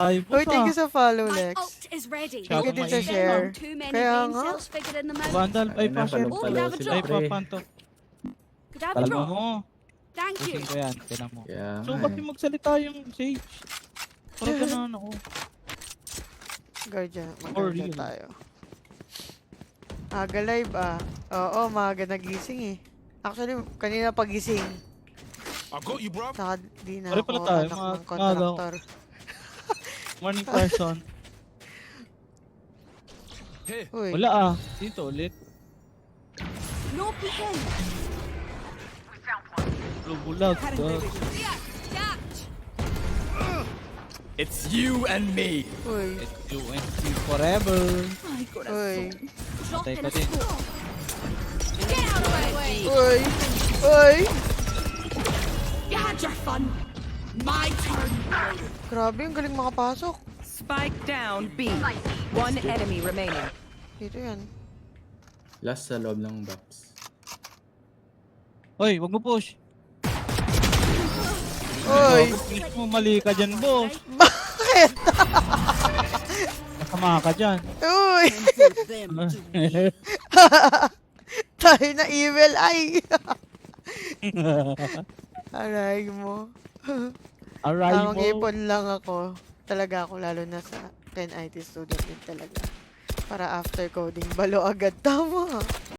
Ay, Uy, thank you puta. sa follow, My Lex. ult is ready. Thank you din sa mainit share. lang. Too many Kaya brain nga. cells figured in the mouth. Vandal, ay Ayun na, pa-share. palong-palo Oh, sila, Ay, pre. pa-panto. Could I have a Kalma drop? mo. Thank you. Pusin ko yan. Tinan mo. Kaya So, nga ba't eh. yung magsalita yung Sage? Parang ganun ako. Guardian, For mag-guardian real. tayo. Aga live ah. Oo, maaga nagising eh. Actually, kanina pagising. I got you, bro. Saka di na Pare ako pala tayo, anak mga- ng contractor. Morning person. Here. Uy, Wala ah. Dito ulit. No peeking. Lubulag. It's you and me. uy, It's you and me forever. uy, Drop Patay in ka a din. smoke. Get out of my way. uy, uy. You had your fun. My turn. Grabe, ang galing makapasok. Spike down B. One enemy remaining. Dito yan. Last sa loob ng box. Hoy, wag mo push. Uy, Bakit mo mali ka dyan, boss? bakit? Masama ka dyan. Uy, tayo na evil eye. Aray mo. Aray Tamang mo. ipon lang ako. Talaga ako, lalo na sa 10 IT student din talaga. Para after coding, balo agad. Tama.